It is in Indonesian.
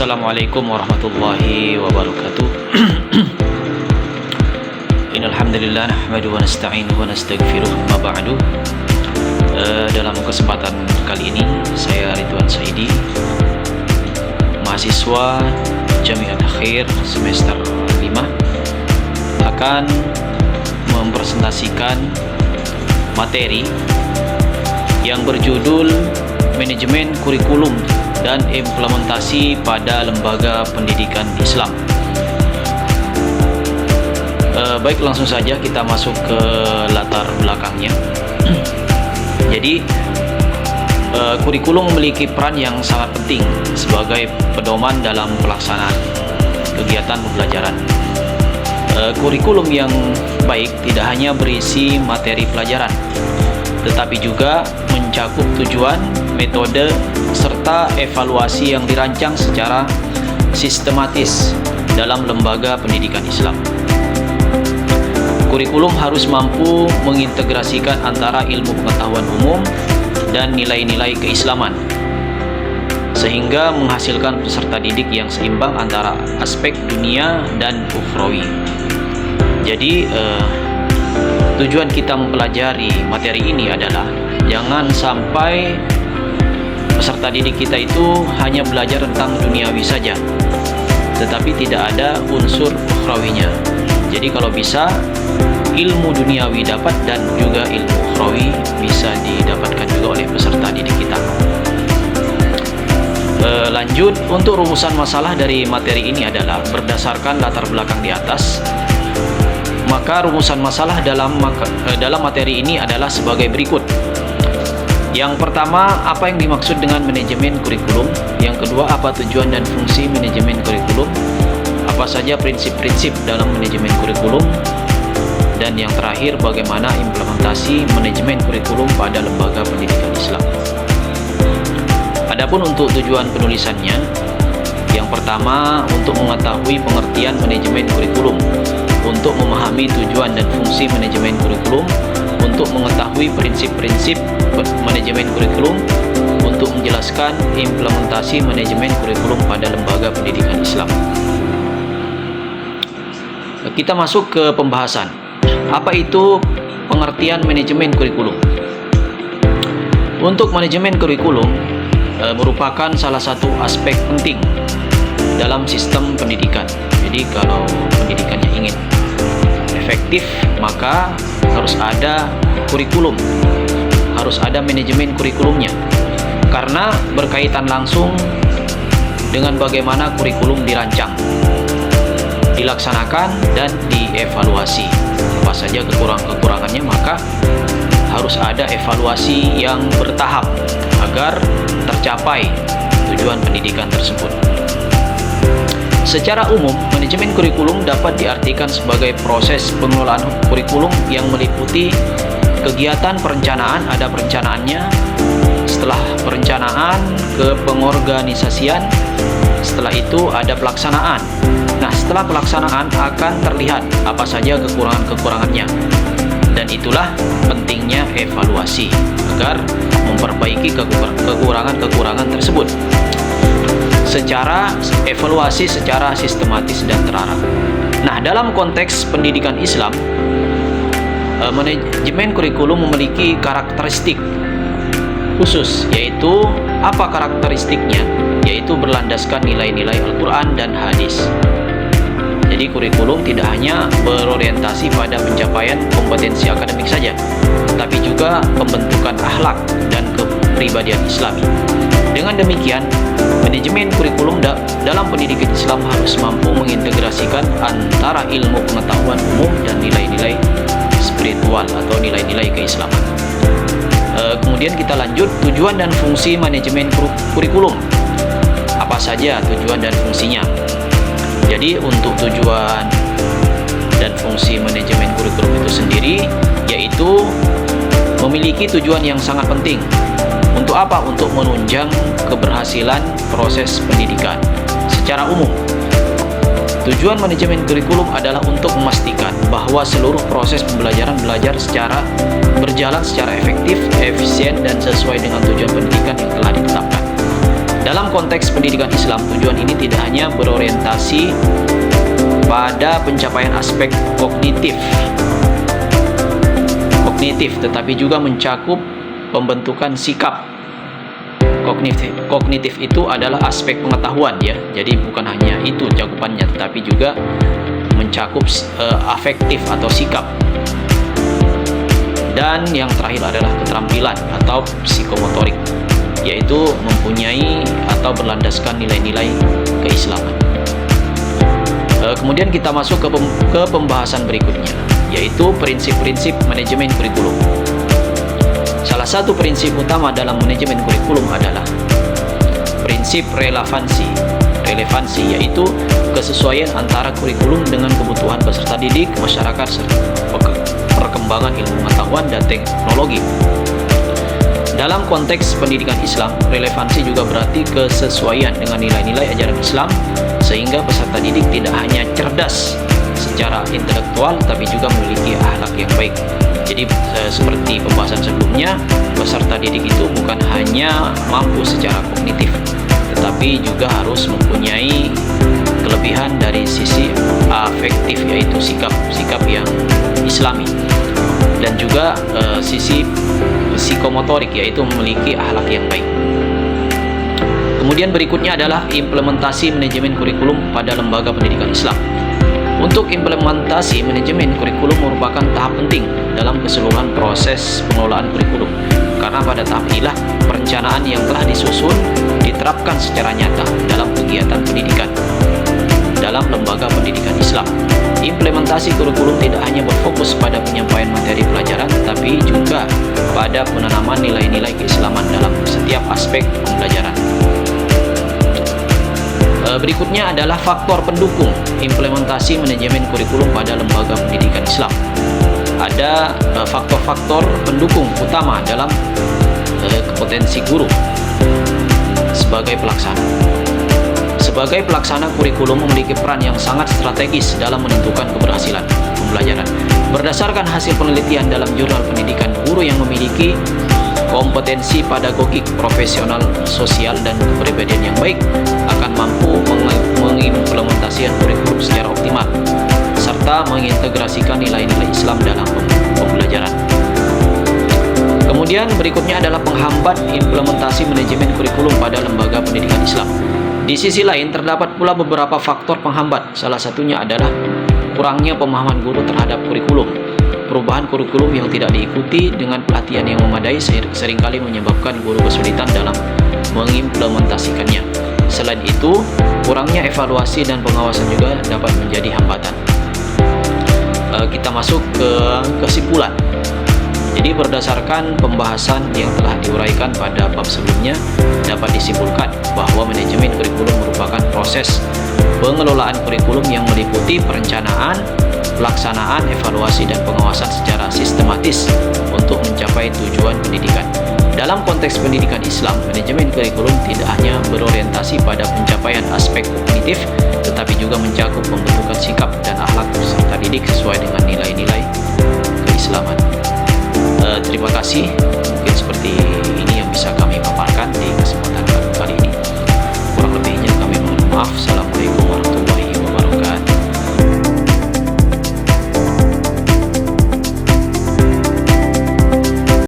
Assalamualaikum warahmatullahi wabarakatuh. Innal hamdalillah nahmaduhu wa nasta'inuhu wa nastaghfiruh. Ma ba'du. Dalam kesempatan kali ini saya Ridwan Saidi, mahasiswa Jami'at Khair semester 5, akan mempresentasikan materi yang berjudul Manajemen Kurikulum dan Implementasi pada Lembaga Pendidikan Islam. Baik, langsung saja kita masuk ke latar belakangnya. Jadi, kurikulum memiliki peran yang sangat penting sebagai pedoman dalam pelaksanaan kegiatan pembelajaran. Kurikulum yang baik tidak hanya berisi materi pelajaran, tetapi juga mencakup tujuan, metode, serta evaluasi yang dirancang secara sistematis dalam lembaga pendidikan Islam. Kurikulum harus mampu mengintegrasikan antara ilmu pengetahuan umum dan nilai-nilai keislaman, sehingga menghasilkan peserta didik yang seimbang antara aspek dunia dan ukhrawi. Jadi, tujuan kita mempelajari materi ini adalah jangan sampai peserta didik kita itu hanya belajar tentang duniawi saja, tetapi tidak ada unsur ukhrawinya. Jadi kalau bisa ilmu duniawi dapat dan juga ilmu ukhrawi bisa didapatkan juga oleh peserta didik kita. Lanjut, untuk rumusan masalah dari materi ini adalah berdasarkan latar belakang di atas. Maka rumusan masalah dalam materi ini adalah sebagai berikut. Yang pertama, apa yang dimaksud dengan manajemen kurikulum? Yang kedua, apa tujuan dan fungsi manajemen kurikulum? Apa saja prinsip-prinsip dalam manajemen kurikulum? Dan yang terakhir, bagaimana implementasi manajemen kurikulum pada lembaga pendidikan Islam? Adapun untuk tujuan penulisannya, yang pertama, untuk mengetahui pengertian manajemen kurikulum, untuk memahami tujuan dan fungsi manajemen kurikulum, untuk mengetahui prinsip-prinsip manajemen kurikulum, untuk menjelaskan implementasi manajemen kurikulum pada lembaga pendidikan Islam. Kita masuk ke pembahasan. Apa itu pengertian manajemen kurikulum? Untuk manajemen kurikulum merupakan salah satu aspek penting dalam sistem pendidikan. Jadi kalau pendidikannya ingin efektif, maka harus ada kurikulum, harus ada manajemen kurikulumnya, karena berkaitan langsung dengan bagaimana kurikulum dirancang, dilaksanakan, dan dievaluasi. Apa saja kekurangannya, maka harus ada evaluasi yang bertahap agar tercapai tujuan pendidikan tersebut. Secara umum, manajemen kurikulum dapat diartikan sebagai proses pengelolaan kurikulum yang meliputi kegiatan perencanaan, ada perencanaannya, setelah perencanaan ke pengorganisasian, setelah itu ada pelaksanaan. Nah, setelah pelaksanaan akan terlihat apa saja kekurangannya, dan itulah pentingnya evaluasi agar memperbaiki kekurangan tersebut secara evaluasi secara sistematis dan terarah. Nah, dalam konteks pendidikan Islam, manajemen kurikulum memiliki karakteristik khusus, yaitu apa karakteristiknya? Yaitu berlandaskan nilai-nilai Al-Quran dan hadis. Jadi kurikulum tidak hanya berorientasi pada pencapaian kompetensi akademik saja, tapi juga pembentukan akhlak dan kepribadian Islami. Dengan demikian, manajemen kurikulum dalam pendidikan Islam harus mampu mengintegrasikan antara ilmu pengetahuan umum dan nilai-nilai spiritual atau nilai-nilai keislaman. Kemudian kita lanjut, tujuan dan fungsi manajemen kurikulum. Apa saja tujuan dan fungsinya? Jadi untuk tujuan dan fungsi manajemen kurikulum itu sendiri, yaitu memiliki tujuan yang sangat penting. Untuk apa? Untuk menunjang keberhasilan proses pendidikan secara umum. Tujuan manajemen kurikulum adalah untuk memastikan bahwa seluruh proses pembelajaran berjalan secara efektif, efisien, dan sesuai dengan tujuan pendidikan yang telah ditetapkan. Dalam konteks pendidikan Islam, tujuan ini tidak hanya berorientasi pada pencapaian aspek kognitif, tetapi juga mencakup pembentukan sikap. Kognitif itu adalah aspek pengetahuan ya. Jadi bukan hanya itu cakupannya, tetapi juga mencakup afektif atau sikap. Dan yang terakhir adalah keterampilan atau psikomotorik, yaitu mempunyai atau berlandaskan nilai-nilai keislaman. Kemudian kita masuk ke pembahasan berikutnya, yaitu prinsip-prinsip manajemen kurikulum. Salah satu prinsip utama dalam manajemen kurikulum adalah prinsip relevansi, yaitu kesesuaian antara kurikulum dengan kebutuhan peserta didik, masyarakat, serta perkembangan ilmu pengetahuan dan teknologi. Dalam konteks pendidikan Islam, relevansi juga berarti kesesuaian dengan nilai-nilai ajaran Islam, sehingga peserta didik tidak hanya cerdas secara intelektual, tapi juga memiliki akhlak yang baik. Jadi seperti pembahasan sebelumnya, peserta didik itu bukan hanya mampu secara kognitif, tetapi juga harus mempunyai kelebihan dari sisi afektif, yaitu sikap yang islami, dan juga sisi psikomotorik, yaitu memiliki akhlak yang baik. Kemudian berikutnya adalah implementasi manajemen kurikulum pada lembaga pendidikan Islam. Untuk implementasi manajemen kurikulum merupakan tahap penting dalam keseluruhan proses pengelolaan kurikulum, karena pada tahap inilah perencanaan yang telah disusun diterapkan secara nyata dalam kegiatan pendidikan dalam lembaga pendidikan Islam. Implementasi kurikulum tidak hanya berfokus pada penyampaian materi pelajaran, tetapi juga pada penanaman nilai-nilai keislaman dalam setiap aspek pembelajaran. Berikutnya adalah faktor pendukung implementasi manajemen kurikulum pada lembaga pendidikan Islam. Ada faktor-faktor pendukung utama dalam kompetensi guru sebagai pelaksana. Sebagai pelaksana, kurikulum memiliki peran yang sangat strategis dalam menentukan keberhasilan pembelajaran. Berdasarkan hasil penelitian dalam jurnal pendidikan, guru yang memiliki kompetensi pedagogik, profesional, sosial, dan kepribadian yang baik akan mampu mengimplementasikan kurikulum secara optimal serta mengintegrasikan nilai-nilai Islam dalam pembelajaran. Kemudian berikutnya adalah penghambat implementasi manajemen kurikulum pada lembaga pendidikan Islam. Di sisi lain, terdapat pula beberapa faktor penghambat. Salah satunya adalah kurangnya pemahaman guru terhadap kurikulum. Perubahan kurikulum yang tidak diikuti dengan pelatihan yang memadai seringkali menyebabkan guru kesulitan dalam mengimplementasikannya. Selain itu, kurangnya evaluasi dan pengawasan juga dapat menjadi hambatan. Kita masuk ke kesimpulan. Jadi berdasarkan pembahasan yang telah diuraikan pada bab sebelumnya, dapat disimpulkan bahwa manajemen kurikulum merupakan proses pengelolaan kurikulum yang meliputi perencanaan, pelaksanaan, evaluasi, dan pengawasan secara sistematis untuk mencapai tujuan pendidikan. Dalam konteks pendidikan Islam, manajemen kurikulum tidak hanya berorientasi pada pencapaian aspek kognitif, tetapi juga mencakup pembentukan sikap dan akhlak peserta didik sesuai dengan nilai-nilai keislaman. Terima kasih. Mungkin seperti